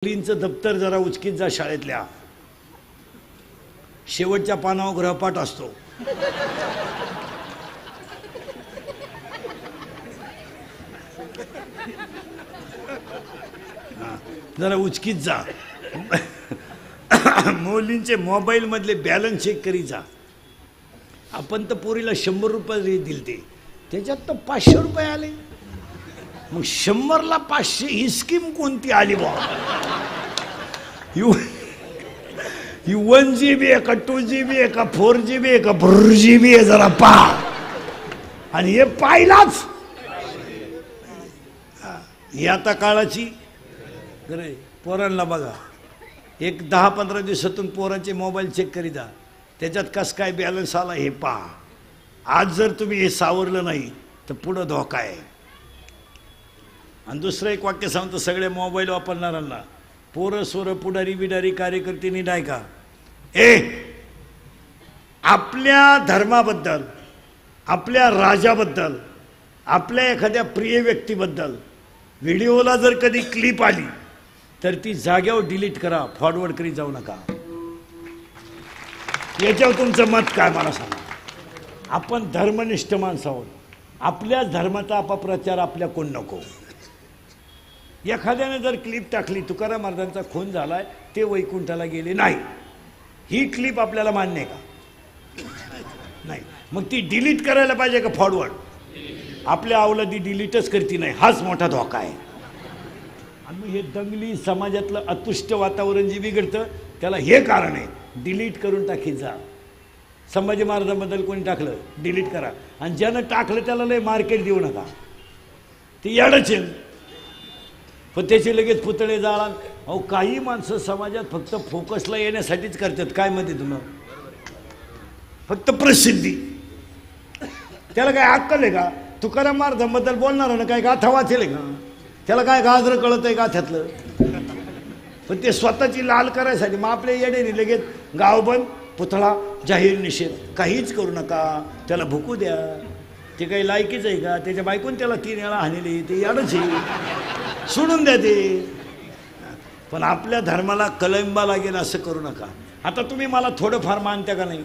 मुलींचं दप्तर जरा उचकीत जा शाळेतल्या शेवटच्या पानावर गृहपाठ असतो। जरा उचकीत जा। मुलींचे मोबाईल मधले बॅलन्स चेक करी जा। आपण तर पोरीला 100 रुपये दिलते त्याच्यात तर 500 रुपये आले। मग 100 ला 500 ही स्कीम कोणती आली बा? यू 1 GB आहे का 2 GB आहे का 4 GB आहे का 4 GB आहे जरा पहा। आणि हे पाहिलाच ही आता काळाची खरे। पोरांना बघा एक 10-15 दिवसातून पोरांचे मोबाईल चेक करी जा त्याच्यात कस काय बॅलन्स आला हे पहा। आज जर तुम्ही हे सावरलं नाही तर पुढे धोका आहे। आणि दुसरं एक वाक्य सांगतो सगळे मोबाईल वापरणाऱ्यांना, पोरं सोरं पुढारी बिडारी कार्यकर्त्यांनी नाही का आपल्या धर्माबद्दल आपल्या राजाबद्दल आपल्या एखाद्या प्रिय व्यक्तीबद्दल व्हिडिओला जर कधी क्लिप आली तर ती जाग्यावर डिलीट करा, फॉरवर्ड करीत जाऊ नका। याच्यावर तुमचं मत काय मला सांगा। आपण धर्मनिष्ठ माणसं आहोत, आपल्याच धर्माचा अपप्रचार आपल्या कोण नको। एखाद्याने जर क्लिप टाकली तुकाराम महाराजांचा खून झालाय ते वैकुंठाला गेले नाही, ही क्लिप आपल्याला मान्य आहे का? नाही। मग ती डिलीट करायला पाहिजे का फॉरवर्ड? आपल्या अवलादी डिलीटच करती नाही, हाच मोठा धोका आहे। आणि मग हे दंगली समाजातलं अतुष्ट वातावरण जे बिघडतं त्याला हे कारण आहे, डिलीट करून टाकीत जा। संभाजी महाराजांबद्दल कोणी टाकलं डिलीट करा, आणि ज्यानं टाकलं त्याला लय मार्केट देऊ नका, ते याडच आहे। पण त्याचे लगेच पुतळे जाळा। अहो काही माणसं समाजात फक्त फोकसला येण्यासाठीच करतात, काय मध्ये तुम्हाला फक्त प्रसिद्धी। त्याला काय अक्कल आहे का? तुकाराम महाराजांबद्दल बोलणार ना काय गाथा वाचेल का? त्याला काय गाजरं कळत आहे गाथ्यातलं? पण ते स्वतःची लाल करायसाठी मग आपल्या येण्याने लगेच गाव बंद, पुतळा, जाहीर निषेध, काहीच करू नका, त्याला भुकू द्या। ते काही लायकीच आहे का? त्याच्या बायकोन त्याला 3 वेळा हाणले, ते याडच आहे, सोडून द्या ते। पण आपल्या धर्माला कलंबा लागेल असं करू नका। आता तुम्ही मला थोडंफार मानता का नाही?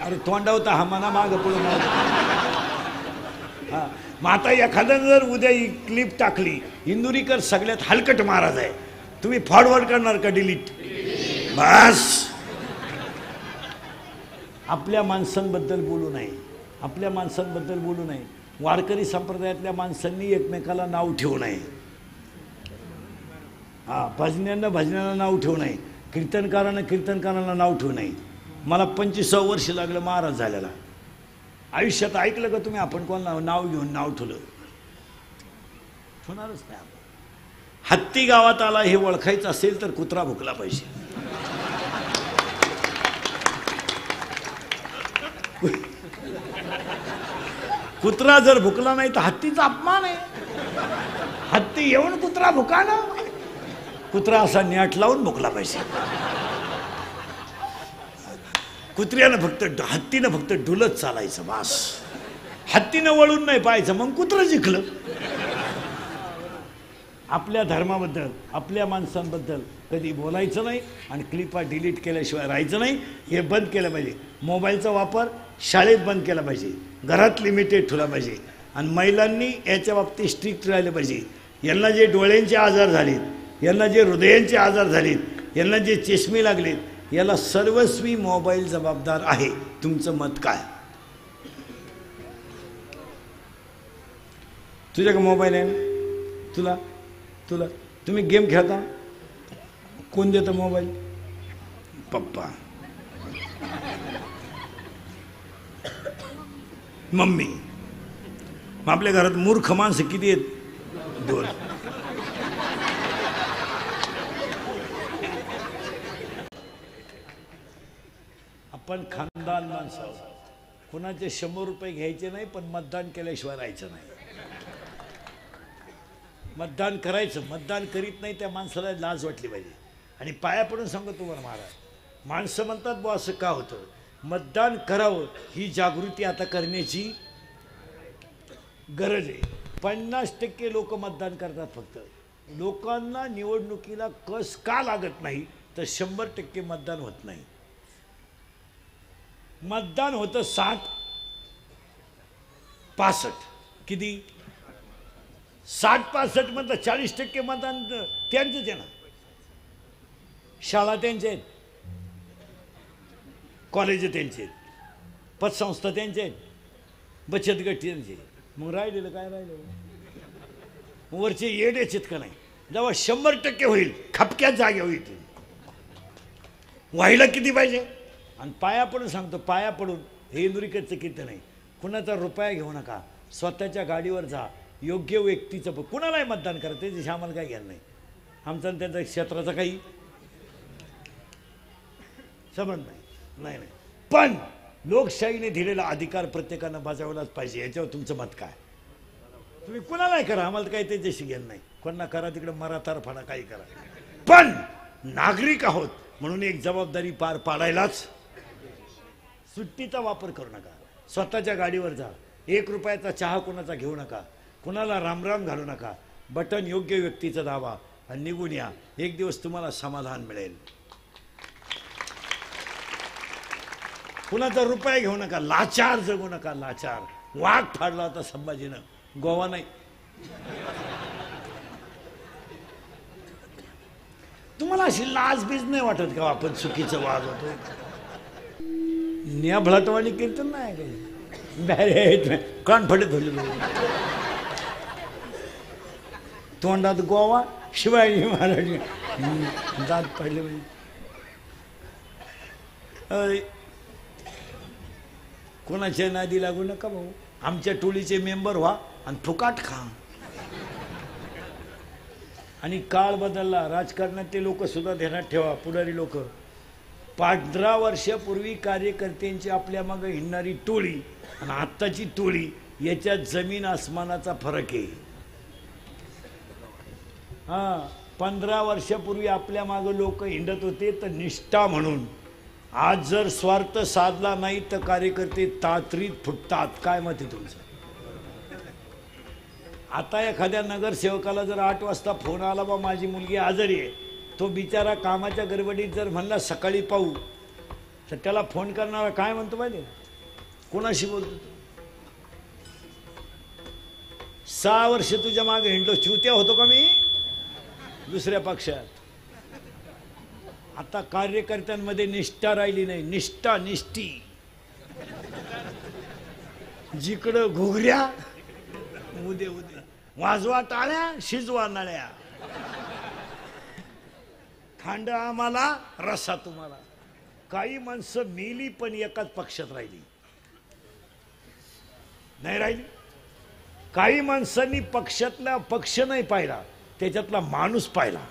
अरे तोंडावता हा मना माग पुढे हा। मग आता एखाद्यानं जर उद्या ही क्लिप टाकली, इंदुरीकर सगळ्यात हलकट महाराज आहे, तुम्ही फॉरवर्ड करणार का डिलीट? बस आपल्या माणसांबद्दल बोलू नये, आपल्या माणसांबद्दल बोलू नये। वारकरी संप्रदायातल्या माणसांनी एकमेकाला नाव ठेवू नये। हा, भजन्यांना नाव ठेवू नये, कीर्तनकारांना नाव ठेवू नये। मला 25 वर्ष लागलं महाराज झालेला, आयुष्यात ऐकलं का तुम्ही आपण कोणाला नाव घेऊन नाव ठेवलं? होणारच नाही। हत्ती गावात आला हे ओळखायचं असेल तर कुत्रा भुकला पाहिजे। कुत्रा जर भुकला नाही तर हत्तीचा अपमान आहे। हत्ती येऊन कुत्रा भुकाना, कुत्रा असा न्याट लावून भुकला पाहिजे। कुत्र्यानं फक्त हत्तीनं फक्त डुलत चालायचं बस, हत्तीनं वळून नाही पाहायचं, मग कुत्रं जिंकलं। आपल्या धर्माबद्दल आपल्या माणसांबद्दल कधी बोलायचं नाही आणि क्लिपा डिलीट केल्याशिवाय राहायचं नाही। हे बंद केलं पाहिजे। मोबाईलचा वापर शाळेत बंद केला पाहिजे, घरात लिमिटेड ठेवला पाहिजे, आणि महिलांनी याच्या बाबतीत स्ट्रिक्ट राहिले पाहिजे। यांना जे डोळ्यांचे आजार झालेत, यांना जे हृदयांचे आजार झालेत, यांना जे चष्मे लागलेत, याला सर्वस्वी मोबाईल जबाबदार आहे। तुमचं मत काय? तुझ्या का मोबाईल आहे ना? तुला तुम्ही गेम खेळता, कोण देतं मोबाईल? पप्पा, मम्मी। मग आपल्या घरात मूर्ख माणसं किती आहेत? 2। आपण खानदान माणसं, कोणाचे 100 रुपये घ्यायचे नाही, पण मतदान केल्याशिवाय राहायचं नाही। मतदान करायचं, मतदान करीत नाही त्या माणसाला लाज वाटली पाहिजे। आणि पाया पडून सांगतो तुम्हाला महाराज, माणसं म्हणतात बुवा असं का होतं, मतदान करावं ही जागृती आता करण्याची गरज आहे। 50% लोक मतदान करतात फक्त, लोकांना निवडणुकीला कस का लागत नाही तर 100% मतदान होत नाही. मतदान होतं 60-65 किती 60-65 मधलं 40% मतदान त्यांचंच आहे ना. शाळा त्यांच्या आहेत, कॉलेज त्यांचे आहेत, पतसंस्था त्यांच्या आहेत, बचत गट त्यांचे. मग राहिलेलं काय राहिलं? वरचे येडेच आहेत का नाही. जेव्हा 100% होईल खपक्यात जागे होईल. व्हायला किती पाहिजे? आणि पाया पडून सांगतो, पाया पडून हे इंदुरीकरचं कीर्तन नाही. कुणाचा रुपया घेऊ नका, स्वतःच्या गाडीवर जा, योग्य व्यक्तीचं कुणालाही मतदान करा, त्याच्याशी आम्हाला काही घ्यायला नाही. आमचा त्यांचा क्षेत्राचा काही संबंध नाही. नाही पण लोकशाहीने दिलेला अधिकार प्रत्येकानं बजावलाच पाहिजे. याच्यावर तुमचं मत काय? तुम्ही कुणालाही करा, आम्हाला काही त्याच्याशी घेणं नाही. कोणा करा तिकडे मराठार फणा काही करा, पण नागरिक आहोत म्हणून एक जबाबदारी पार पाडायलाच. सुट्टीचा वापर करू नका, स्वतःच्या गाडीवर जा, 1 रुपयाचा चहा कोणाचा घेऊ नका, कुणाला रामराम घालू नका, बटन योग्य व्यक्तीचं दाबा आणि निघून या. एक दिवस तुम्हाला समाधान मिळेल. कुणाचा रुपया घेऊ नका, लाचार जगू नका. लाचार वाघ फाडला होता संभाजीनं, गोवा नाही. तुम्हाला अशी लाज बीज नाही वाटत का आपण चुकीचं वाद होतो? भलाटवाणी कीर्तन नाही काही बॅरे कान फडत होते. तोंडात गोवा, शिवाजी महाराज दात पडले म्हणजे. कोणाच्या नादी लागू नका भाऊ. आमच्या टोळीचे मेंबर व्हा आणि फुकाट खा. आणि काळ बदलला, राजकारणातले लोक सुद्धा ध्यानात ठेवा. पुढारी लोक 15 वर्षापूर्वी कार्यकर्त्यांची आपल्या मागे हिंडणारी टोळी आणि आत्ताची टोळी याच्यात जमीन आसमानाचा फरक आहे. 15 वर्षापूर्वी आपल्या मागे लोक हिंडत होते तर निष्ठा म्हणून. आज जर स्वार्थ साधला नाही तर कार्यकर्ते तातरीत फुटतात. काय मत आहे तुमचं? आता एखाद्या नगरसेवकाला जर 8 वाजता फोन आला, बा माझी मुलगी आजारी आहे, तो बिचारा कामाच्या गडबडीत जर म्हणला सकाळी पाहू, तर त्याला फोन करणारा काय म्हणतो माहिती? कोणाशी बोलतो? 6 वर्ष तुझ्या मागे हिंडलो, चुत्या होतो का मी दुसऱ्या पक्षात? आता कार्यकर्त्यांमध्ये निष्ठा राहिली नाही. निष्ठा निष्ठी, जिकडं घुगऱ्या उदे वाजवा टाळ्या, शिजवा नळ्या, खांड आम्हाला रस्सा तुम्हाला. काही माणसं मेली पण एकाच पक्षात राहिली नाही राहिली. काही माणसांनी पक्षातला पक्ष नाही पाहिला, त्याच्यातला माणूस पाहिला.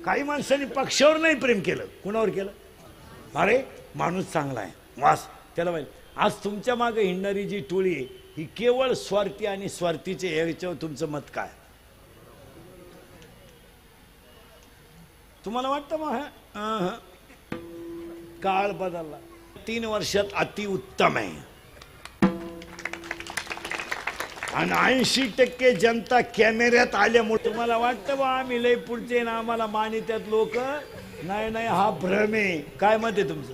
काही माणसांनी पक्षावर नाही प्रेम केलं, कुणावर केलं? अरे माणूस चांगला आहे, वास त्याला पाहिजे. आज तुमच्या मागे हिंडणारी जी टोळी आहे ही केवळ स्वार्थी आणि स्वार्थीचे. याच्यावर तुमचं मत काय? तुम्हाला वाटतं मग काळ बदलला, 3 वर्षात अतिउत्तम आहे. आणि 80% जनता कॅमेऱ्यात आल्यामुळे तुम्हाला वाटतं बा आम्ही लय पुढचे ना आम्हाला मानित्यात लोक. नाही, हा भ्रम आहे. काय मत आहे तुमचं?